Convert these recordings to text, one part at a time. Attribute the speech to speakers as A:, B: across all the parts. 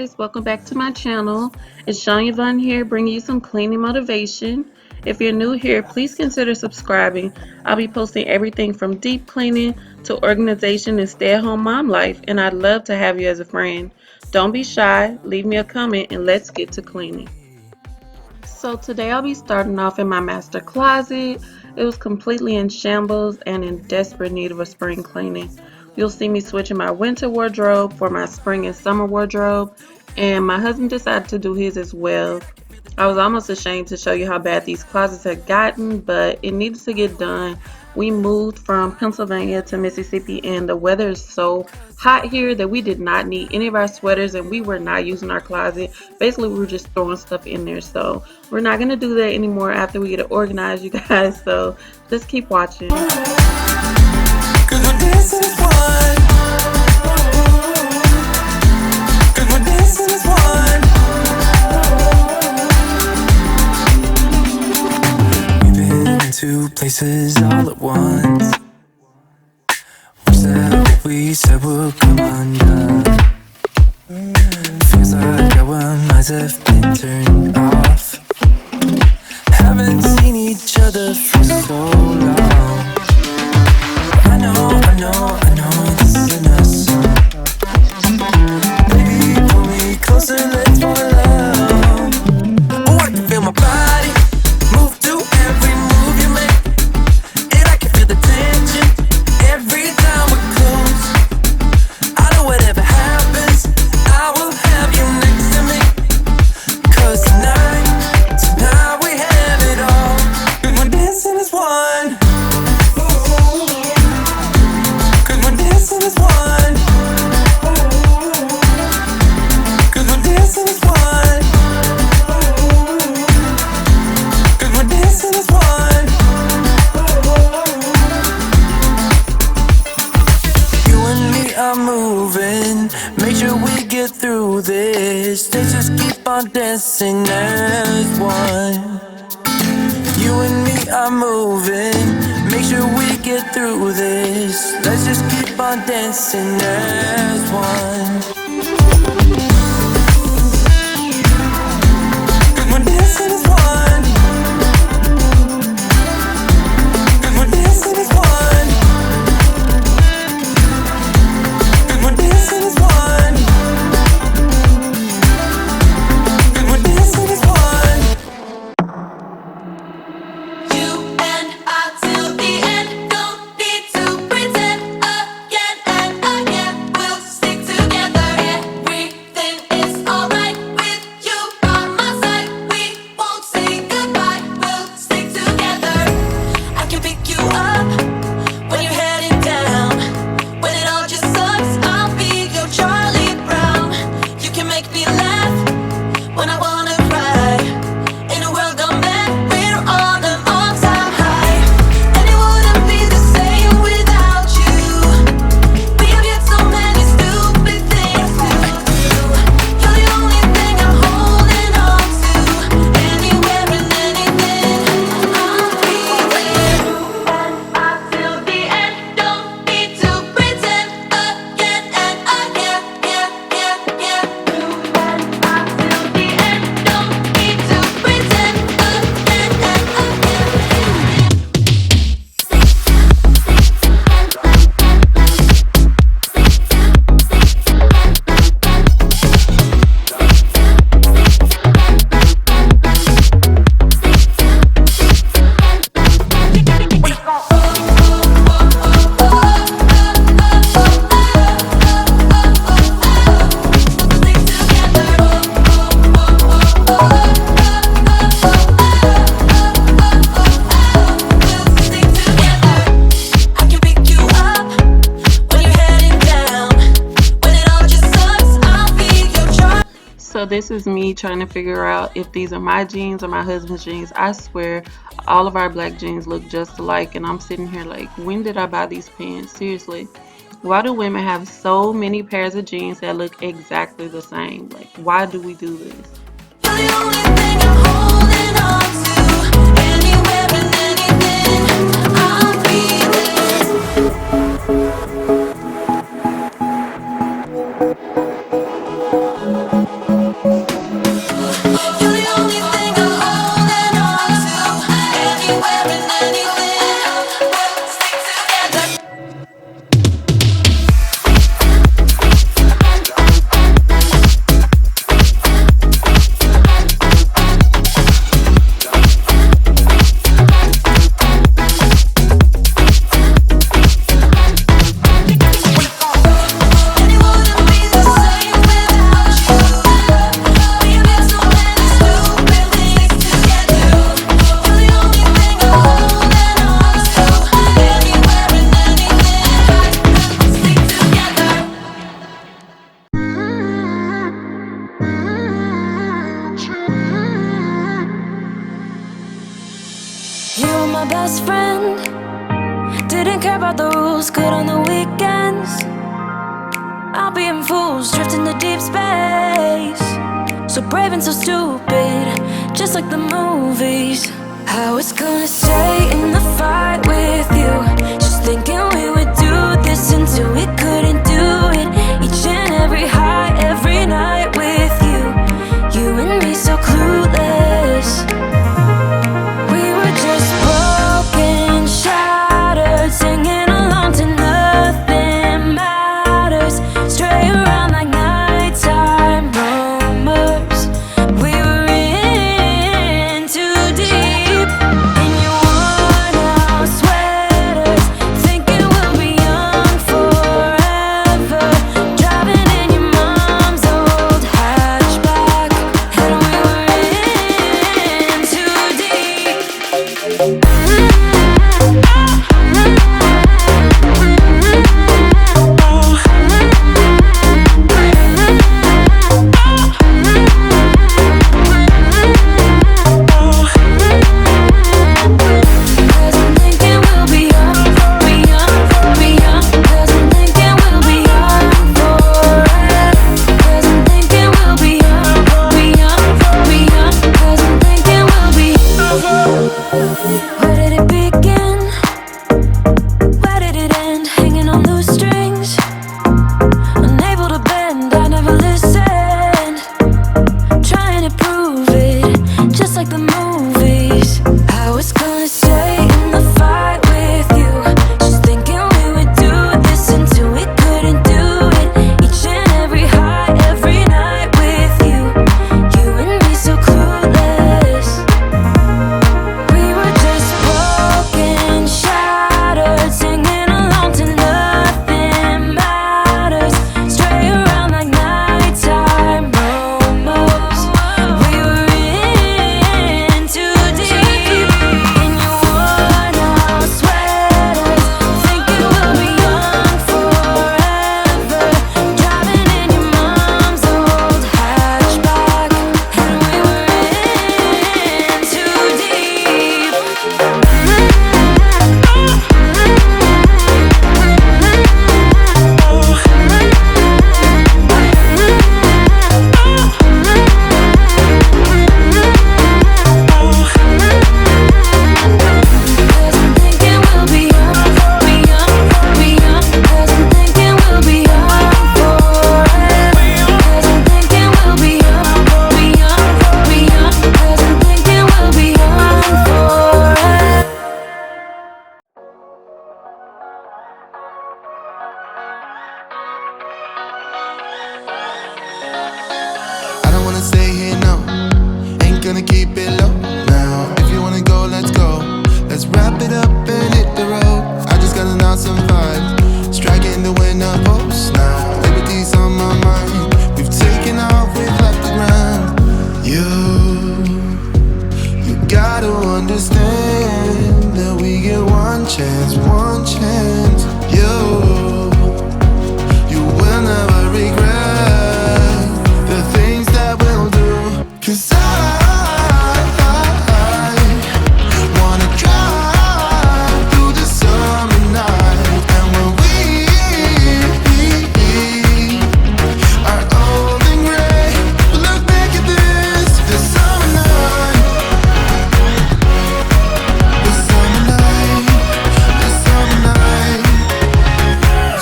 A: guys, welcome back to my channel. It's Shan Yvonne here, bringing you some cleaning motivation. If you're new here, please consider subscribing. I'll be posting everything from deep cleaning to organization and stay-at-home mom life, and I'd love to have you as a friend. Don't be shy, leave me a comment, and let's get to cleaning. So today I'll be starting off in my master closet. It was completely in shambles and in desperate need of a spring cleaning. You'll see me switching my winter wardrobe for my spring and summer wardrobe, and my husband decided to do his as well. I was almost ashamed to show you how bad these closets had gotten, but it needed to get done. We moved from Pennsylvania to Mississippi, and the weather is so hot here that we did not need any of our sweaters, and we were not using our closet. Basically, we were just throwing stuff in there, so we're not going to do that anymore after we get it organized, you guys. So just keep watching.
B: Two places all at once. Was that what we said would come undone? Feels like our minds have been turned off. Haven't seen each other for so long. I know this isn't us. Baby, pull me closer, let's fall in love. Oh, I can feel my body move to every move you make, and I can feel the tension every time we're close. I know whatever happens, I will have you next to me. 'Cause tonight we have it all. And we're dancing as one. 'Cause we're dancing as one. 'Cause we're dancing as one. 'Cause we're dancing as one. You and me are moving. Make sure we get through this. Let's just keep on dancing as one. You and me are moving. Make sure we get through this. Let's just keep on dancing as one. 'Cause we're dancing as one. 'Cause we're dancing as one. 'Cause we're dancing as one. 'Cause we're dancing as one.
C: You and I till the end, don't need to pretend again and again. We'll stick together, everything is alright with you by my side. We won't say goodbye, we'll stick together. I can pick you up when you're heading down. When it all just sucks, I'll be your Charlie Brown. You can make me laugh when I wanna cry. In a world gone mad, we're on an all-time high, and it wouldn't be the same without you. We have yet so many stupid things to do. You're the only thing I'm holding on to. Anywhere and anything, I'll be there. And I till the end, don't need to pretend again and again. Yeah, yeah, yeah. You and I till the end, don't need to pretend again and I can pick you up when you're heading down. When it all just sucks, I'll be your Charlie.
A: So this is me trying to figure out if these are my jeans or my husband's jeans. I swear all of our black jeans look just alike, and I'm sitting here like, when did I buy these pants? Seriously, why do women have so many pairs of jeans that look exactly the same? Like, why do we do this?
C: You're the only thing I'm holding on to. Anywhere and anything, I'll be there. my best friend. Didn't care about the rules, good on the weekends. I'll be in fools, drifting to deep space. So brave and so stupid, just like the movies. I was gonna stay in the fight with you, just thinking we would do this until we couldn't do it. Each and every high, every night with you, you and me so clueless. We were just broken, shattered, singing along to nothing matters. Stray around like nighttime rumors. We were in too deep. In your worn out sweaters, thinking we'll be young forever. Driving in your mom's old hatchback, and we were in too deep. Cause I'm thinking we'll be young, be young, be young. Cause I'm thinking we'll be young forever. Cause I'm thinking we'll be young, be young, be young. Cause I'm thinking we'll be. Where did it begin? Where did it end? Hanging on loose strings, unable to bend. I never listened, trying to prove it, just like the movies. I was gonna stay in the fight with you, just thinking we would do this until we couldn't do it. Each and every high, every night with you, you and me so clueless. We were just broken, shattered, singing along to nothing matters. Stray around like nighttime rumors. We were in too deep. In your worn out sweaters, thinking we'll be young forever. Driving in your mom's old hatchback, and we were in too deep. Cause I'm thinking we'll be young, be young, be young. Cause I'm thinking we'll be young forever. Cause I'm thinking we'll be young, be young, be young. Cause I'm thinking we'll be young forever.
B: I don't wanna stay here, no. Ain't gonna keep it low now. If you wanna go, let's go. Let's wrap it up and hit the road. I just got an awesome vibe, striking the winner post now. Liberty's on my mind. We've taken off, we've left the ground. You gotta understand that we get one chance, one chance. You will never regret the things that we'll do. 'Cause I wanna drive through the summer night. And when we are old and gray, we'll look back at the summer night. The summer night, the summer night.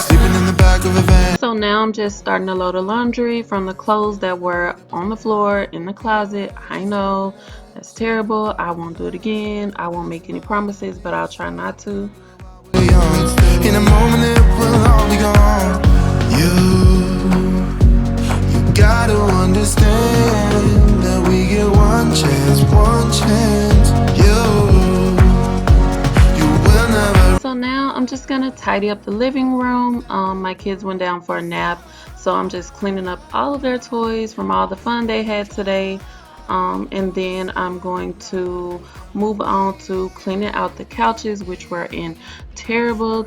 B: Sleeping in the back of a van.
A: So now I'm just starting to load the laundry from the clothes that were on the floor in the closet. I know that's terrible. I won't do it again. I won't make any promises, but I'll try not to.
B: In a moment it will all be gone. You gotta understand that we get one chance, one chance. You will never.
A: So now I'm just gonna tidy up the living room. My kids went down for a nap, so I'm just cleaning up all of their toys from all the fun they had today. And then I'm going to move on to cleaning out the couches, which were in terrible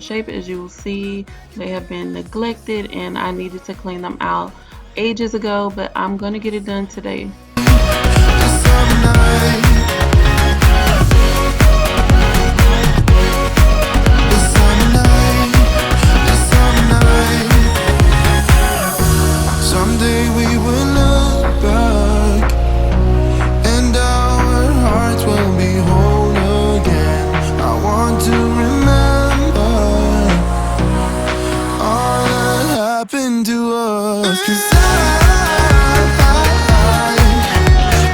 A: shape. As you will see, they have been neglected and I needed to clean them out ages ago, but I'm gonna get it done today.
B: we will look back, and our hearts will be whole again. I want to remember all that happened to us, 'cause I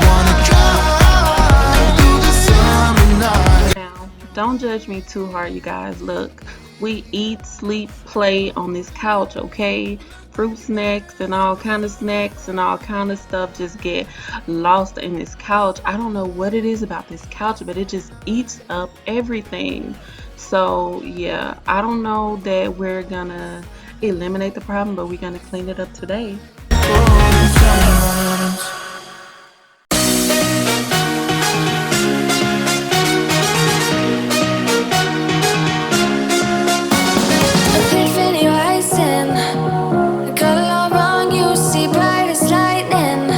B: wanna drive through the summer night.
A: Now, don't judge me too hard, you guys. Look, we eat, sleep, play on this couch, okay? Fruit snacks and all kind of snacks and all kind of stuff just get lost in this couch. I don't know what it is about this couch, but it just eats up everything. So yeah, I don't know that we're gonna eliminate the problem, but we're gonna clean it up today.
C: Epiphany rising, got it all wrong. You see bright as lightning.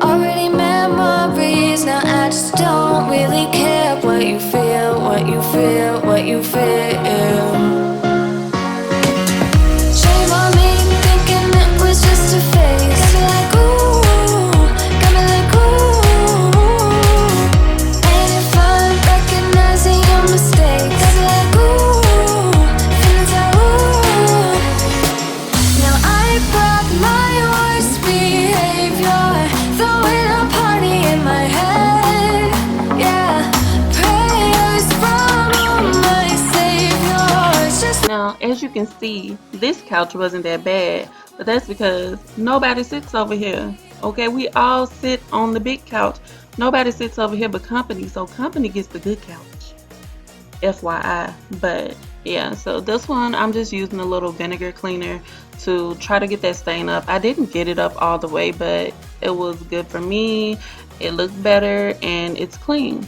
C: Already memories. Now I just don't really care what you feel, what you feel, what you feel. Shame on me, thinking it was just a phase. Got me like ooh, got me like ooh. Ain't it fun recognizing your mistakes? Got me like ooh, feeling so ooh. Now I brought my worst behavior, throwing a party in my head. Yeah, prayers from my savior. It's just
A: Now, as you can see, this couch wasn't that bad, but that's because nobody sits over here. Okay, we all sit on the big couch. Nobody sits over here but company, so company gets the good couch. FYI. But yeah, so this one I'm just using a little vinegar cleaner to try to get that stain up. I didn't get it up all the way, but it was good for me. It looked better and it's clean.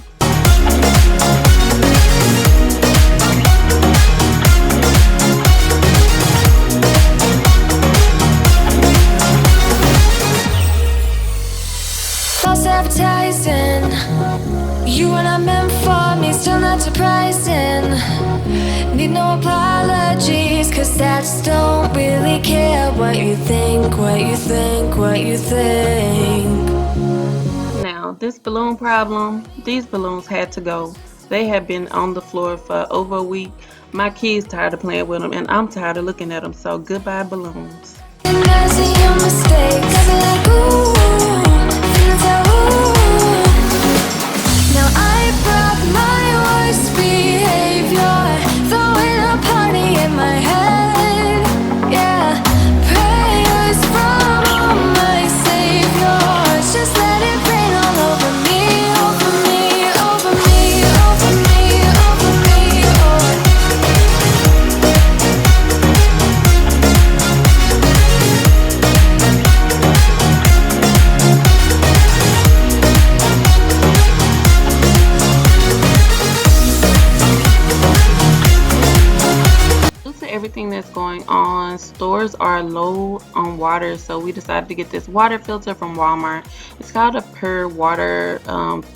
C: false advertising. You were not meant for me, still not surprising. Need no apologies, 'cause I just don't really care what you think, what you think, what you think.
A: Now, this balloon problem, these balloons had to go. They have been on the floor for over a week. My kids tired of playing with them, and I'm tired of looking at them. So goodbye, balloons.
C: Recognizing your mistakes. Got me like ooh, feeling so ooh. Now I brought my worst behavior, throwing a party in my head. Yeah, prayers from my savior. Just let it rain all over me, over me, over me, over me, over me.
A: Due to everything that's going on, stores are low on water, so we decided to get this water filter from Walmart. It's called a Pur Water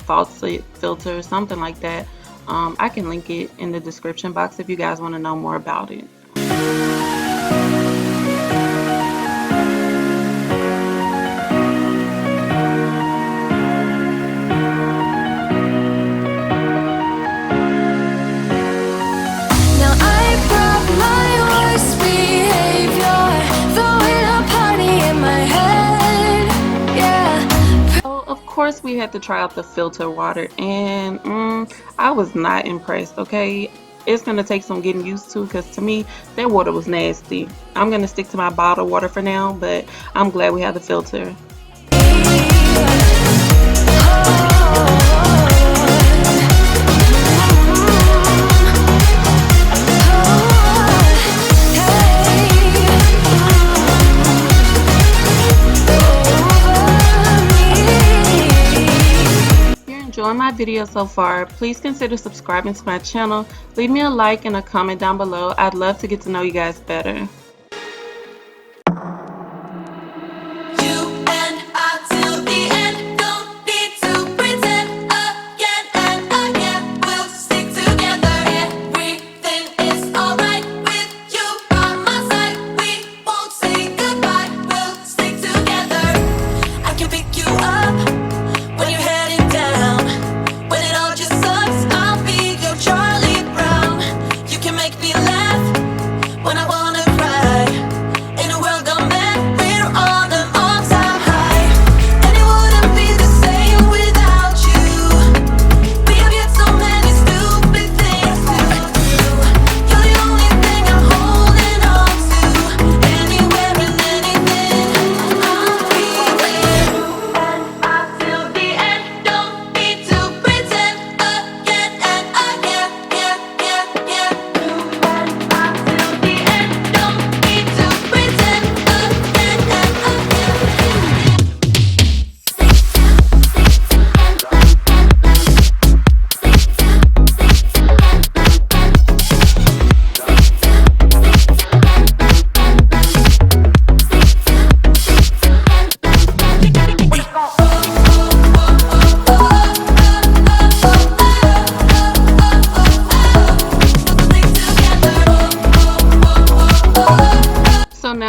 A: Filter, something like that. I can link it in the description box if you guys want to know more about it.
C: Now I brought my worst behavior, throwing a party in my head. Yeah.
A: So of course we had to try out the filter water, and I was not impressed. Okay, it's gonna take some getting used to, because to me that water was nasty. I'm gonna stick to my bottled water for now, but I'm glad we have the filter. If you're enjoying my video so far, please consider subscribing to my channel. Leave me a like and a comment down below. I'd love to get to know you guys better.
C: You and I till the end, don't need to pretend again and again. We'll stick together, everything is alright with you by my side. We won't say goodbye, we'll stick together.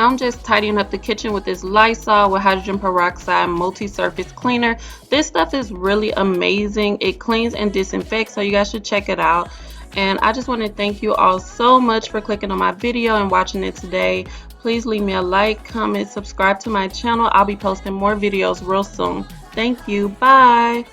A: now I'm just tidying up the kitchen with this Lysol with hydrogen peroxide multi-surface cleaner. This stuff is really amazing. It cleans and disinfects, so you guys should check it out. And I just want to thank you all so much for clicking on my video and watching it today. Please leave me a like, comment, subscribe to my channel. I'll be posting more videos real soon. Thank you. Bye.